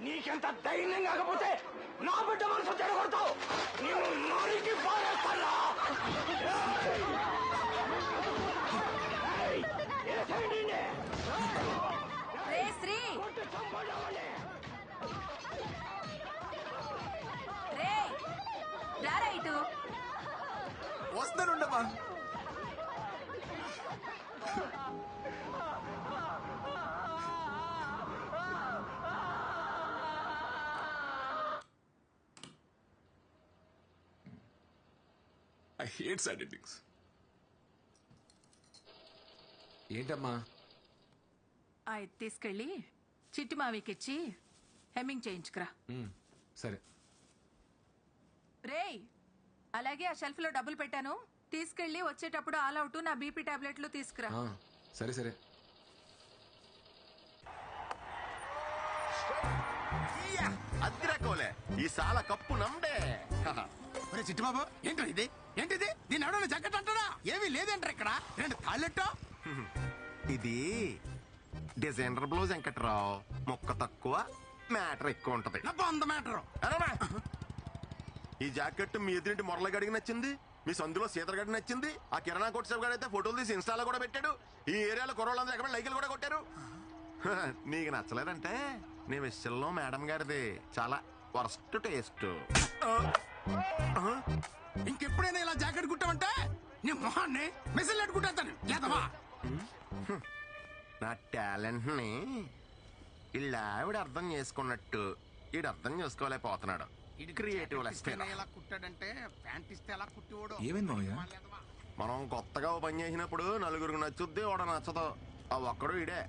నీకెంత ధైర్యం కాకపోతే నా బిడ్డ మనసు చెడగొడతావు. నేను నరికి పారేస్తానా? శ్రీ రైటు వస్తానుండమ్మా. I hate sad endings. ఏంటమ్మా? అది తీసుకెళ్ళి చిట్టి మావికిచ్చి హెమ్మింగ్ చేయించుకురా. సరే. రేయ్, అలాగే ఆ షెల్ఫ్ లో డబ్బులు పెట్టాను, తీసుకెళ్ళి వచ్చేటప్పుడు ఆల్ అవుట్ నా బీపీ టాబ్లెట్లు తీసుకురా. సరే సరే. అద్దిరకోలే ఈ సాల కప్పు నమ్డే. చిట్టుబాబు ఏంటో ఇది? ఏంటిది? దీన్ని ఎవడన్నా జగ్గట్ అంటారా? ఏమీ లేదంటారు ఇక్కడ. రెండు తాళ్ళెట్టో. ఇది డిజైనర్ బ్లౌజ్ వెంకట్రావు. మొక్క తక్కువ, మ్యాటర్ ఎక్కువ ఉంటది. వంద మ్యాటర్. ఈ జాకెట్ మీ ఎదురింటి మొరలగడికి నచ్చింది, మీ సందులో సీతరగడికి నచ్చింది, ఆ కిరాణా కొట్టు సేపు అయితే ఫోటోలు తీసి ఇన్స్టాలో కూడా పెట్టాడు. ఈ ఏరియాలో కుర్రోళ్ళందరూ ఎక్కడ లైకులు కూడా కొట్టారు. నీకు నచ్చలేదంటే నీ విషయంలో మేడం గారిది చాలా వర్స్ట్ టేస్ట్. ఇంకెప్పుడైనా ఇలా జాకెట్ కుట్టామంటే నీ మొహాన్ని మెసేజ్ పెట్టుకుంటాను. లేదవా? నా టాలెంట్ ని ఇలా ఆవిడ అర్థం చేసుకున్నట్టు ఈడు అర్థం చేసుకోలేకపోతున్నాడు. క్రియేటివ్ ఇలా కుట్టాడంటే ప్యాంట్ ఇస్తే ఎలా కుట్టివాడు? ఏమైంది మావయ్య? మనం కొత్తగా పని చేసినప్పుడు నలుగురికి నచ్చుద్ది, వాడు నచ్చదు. ఆ ఒక్కడు ఇడే.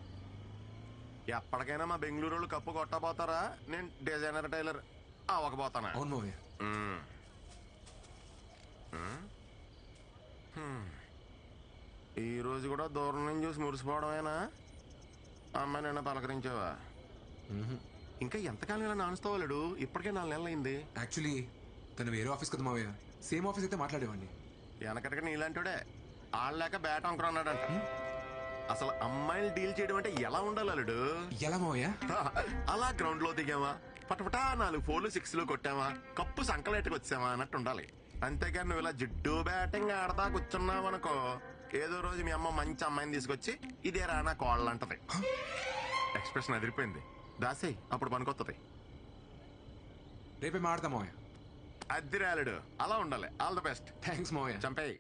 ఎప్పటికైనా మా బెంగళూరు కప్పు కొట్టబోతారా? నేను డిజైనర్ టైలర్ అవ్వకపోతానా? అవును మావయ్య. ఈ రోజు కూడా దూరం నుంచి చూసి మురిసిపోవడమేనా? అమ్మాయి నిన్న పలకరించావా? ఇంకా ఎంతకాలం ఇలా నానుస్తావాలేడు? ఇప్పటికే 4 నెలలు అయింది. యాక్చువల్లీ తను వేరే ఆఫీస్ కదా మావయ్య. సేమ్ ఆఫీస్ అయితే మాట్లాడేవాడిని. వెనకటికి నీలాంటిడే ఆడలేక బ్యాట అంకురా అన్నాడంట. అసలు అమ్మాయిలు డీల్ చేయడం అంటే ఎలా ఉండాలి అల్లుడు? ఎలా మావయ్య? అలా గ్రౌండ్ లో దిగామా, పటపటా 4 4 6 కొట్టామా, కప్పు సంకలేటకు వచ్చామా అన్నట్టు ఉండాలి. అంతేగాని నువ్వు ఇలా జిడ్డు బ్యాటింగ్ ఆడతా కూర్చున్నావు అనుకో, ఏదో రోజు మీ అమ్మ మంచి అమ్మాయిని తీసుకొచ్చి ఇదే రానా కోళ్ళు అంటది. ఎక్స్ప్రెషన్ అదిరిపోయింది. దాసేయ్, అప్పుడు పనికొత్తది. రేపే మాడతా మావయ్య. అద్దిరాలుడు అలా ఉండాలి. All the best. థ్యాంక్స్ మావయ్య. చంపేయి.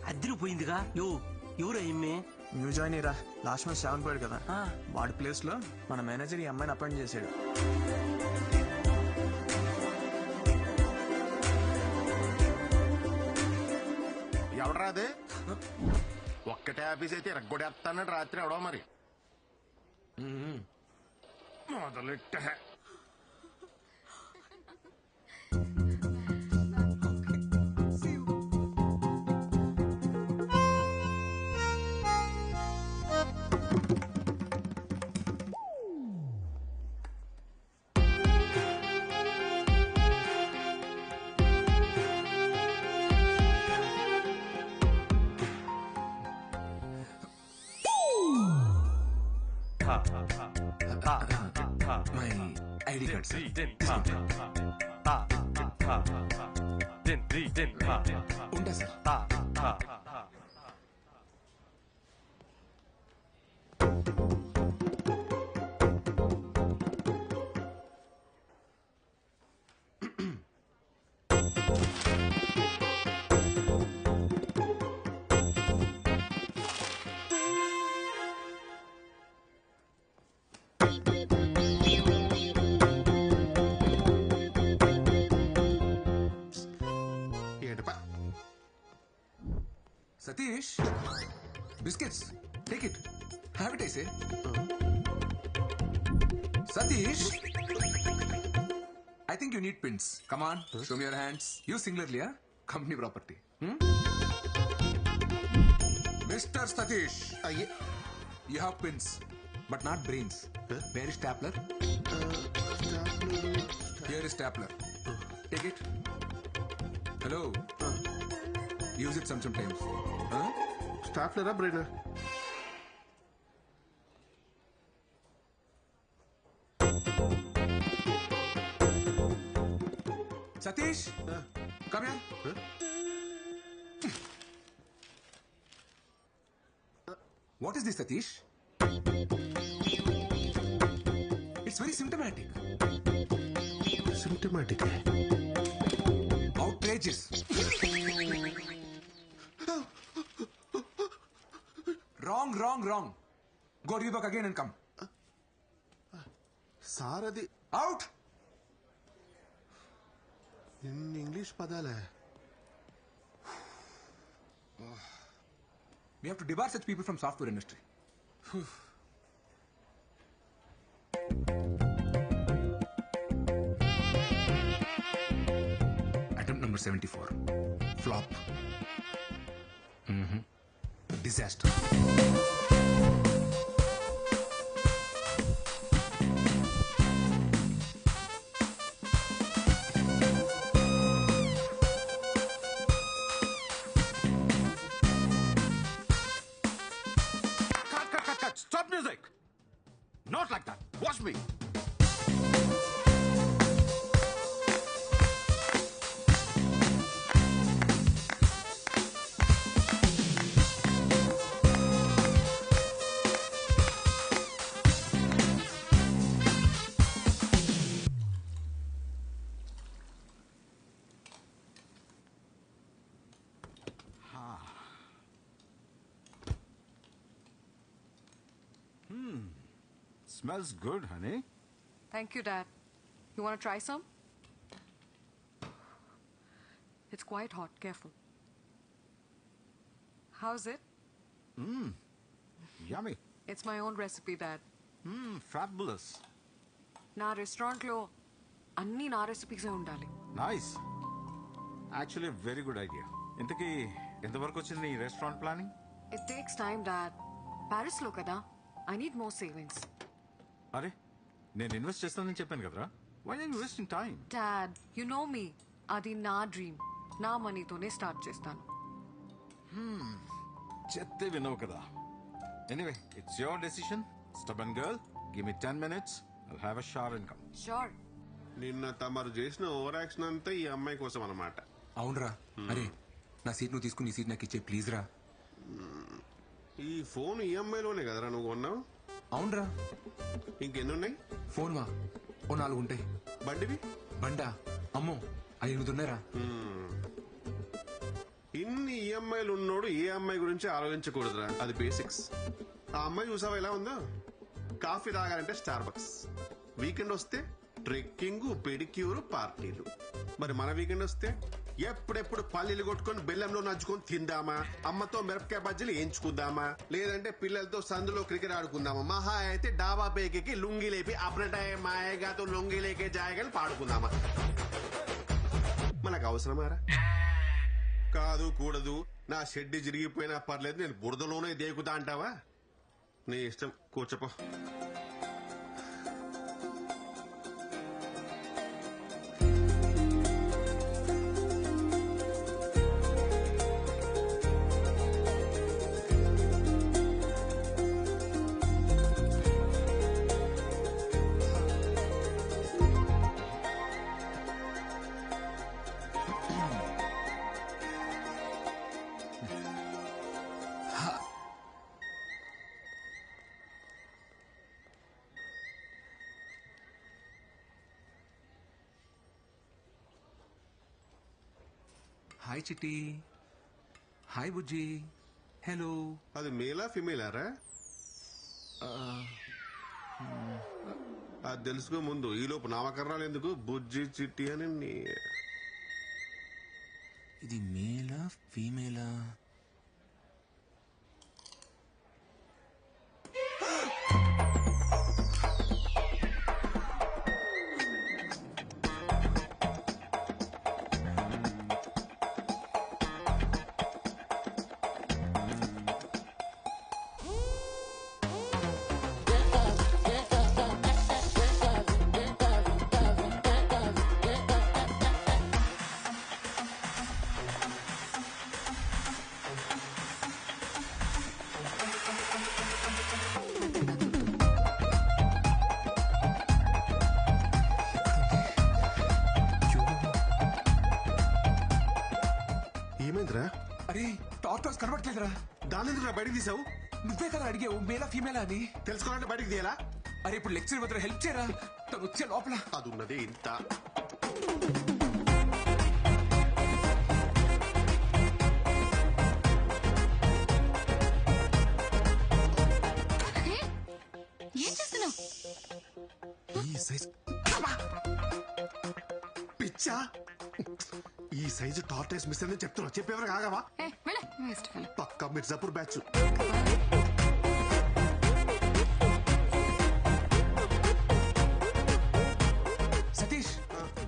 అదిరిపోయిందిగా. ఎవరు న్యూ జాయిన్ రా. లాస్ట్ మంత్ 7 పోయాడు కదా, వాడి ప్లేస్ లో మన మేనేజర్ ఈ అమ్మాయిని అపాయింట్ చేశాడు. ఎవడరా అదే? ఒక్కటే ఆఫీస్ అయితే రగ్గొడేస్తానని రాత్రి ఎవడో మరి మొదలెట్ట. మై ఐడి కార్డ్ ఉంటా sir. Satish, biscuits take it. Have it, I say. Satish, I think you need pins. Come on, show me your hands. You singularly, huh? Company property. Mr. Satish, అయ్యే you have pins, but not brains. Where is stapler? Here is stapler. Take it. Hello. Use it sometimes. Huh? స్టాఫ్లరా brain Satish, come here. What is this, Satish? It's very symptomatic. Symptomatic Outrageous. Wrong. Go to your book again and come. Sir అది Out. ఇన్ని English పదాలే We have to debar such people from software industry. Attempt number 74. Flop. Disaster. Cut. Stop music. Not like that. Watch me. Smells good, honey. Thank you, Dad. You want to try some? It's quite hot. Careful. How's it? Yummy. It's my own recipe, Dad. Fabulous. నా రెస్టారెంట్లో అన్ని నా రెసిపీసే ఉండాలి. Nice. Actually, a very good idea. ఇంతకీ ఎంతవరకు వచ్చింది నీ restaurant planning? It takes time, Dad. ప్యారిస్లో కదా. I need more savings. అరే నేను ఇన్వెస్ట్ చేస్తానని చెప్పాను కదరా. Why are you wasting time? Dad, you know me. అది నా డ్రీమ్. నా మనీతోనే స్టార్ట్ చేస్తాను. చెప్తే వినవు కదా. Anyway, it's your decision. Stubborn girl, give me 10 minutes. I'll have a shower and come. Sure. నిన్న తమరు చేసిన ఓవర్ యాక్షన్ అంతా ఈ అమ్మాయి కోసం అన్నమాట. అవునరా. అరే నా సీట్ నువ్వు తీసుకుని ఈ సీట్ నాకు ఇచ్చే ప్లీజ్ రా. ఈ ఫోన్ ఈఎంఐలోనే కదరా నువ్వు కొన్నావు? అవునరా. ఇంకెన్ని ఉన్నాయి? ఫోన్ వా ఓ 4 ఉంటాయి. బండివి? బండా అమ్మో 5 ఉన్నాయిరా. ఇన్ని ఈఎంఐలు ఉన్నోడు ఏ అమ్మాయి గురించి ఆలోచించకూడదురా. అది బేసిక్స్. ఆ అమ్మాయి చూసావా ఎలా ఉందో? కాఫీ తాగాలంటే స్టార్ బక్స్, వీకెండ్ వస్తే ట్రెక్కింగ్, పెడిక్యూర్, పార్టీలు. మరి మన వీకెండ్ వస్తే ఎప్పుడెప్పుడు పల్లీలు కొట్టుకొని బెల్లంలో నంచుకొని తిందామా, అమ్మతో మిరపకాయ బజ్జీలు వేయించుకుందామా, లేదంటే పిల్లలతో సందులో క్రికెట్ ఆడుకుందామా, మహా అయితే డాబా పేకి లుంగి లేపి అప్రటాయ మాయగాతో లొంగి లేకే జాయగాని పాడుకుందామా. మనకు అవసరమారా? కాదు కూడదు, నా షెడ్ జరిగిపోయినా పర్లేదు, నేను బురదలోనే దేకుతా అంటావా? నీ ఇష్టం, కూర్చోపో. హాయ్ చిట్టి. హాయ్ బుజ్జి. హలో. అది మేలా ఫిమేలారా? అది తెలుసుకో ముందు. ఈలోపు నామకరణాలు ఎందుకు? బుజ్జి చిట్టి అని ఇది మేలా ఫీమేలా? రే టార్టాస్ కనబడట్లేదురా. దాని ఎందుకు బయటకు తీసావు? నువ్వే కదా అడిగావు మేలా ఫీమేలా అని. తెలుసుకోవాలంటే బయటకు తీయాలా? అరే ఇప్పుడు లెక్చర్ వద్ద హెల్ప్ చేయరా, తను వచ్చే లోపల. అది ఉన్నది ఇంత. ఏం చేస్తున్నావు? ఈ సైజ్ పిచ్చా, ఈ సైజు టార్టైస్ మిస్ అని చెప్తున్నా. చెప్పేవరకు కాగవా? పక్కా మిర్జాపూర్ బ్యాచ్. సతీష్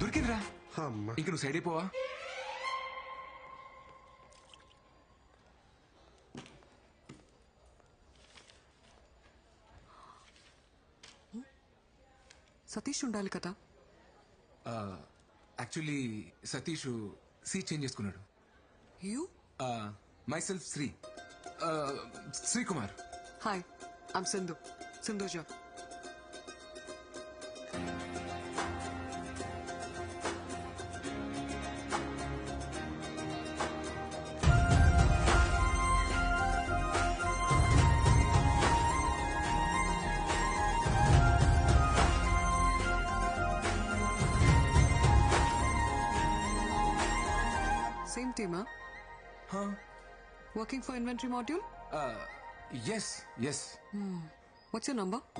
దొరికిందిరా. అమ్మా ఇంక నువ్వు సైడ్ అయిపోవా? సతీష్ ఉండాలి కదా. యాక్చువల్లీ సతీష్ సీట్ చేంజ్ చేసుకున్నాడు. You? My self Srikumar. Hi, I'm Sindhuja. Same team, huh? Working for inventory module? Yes. What's your number?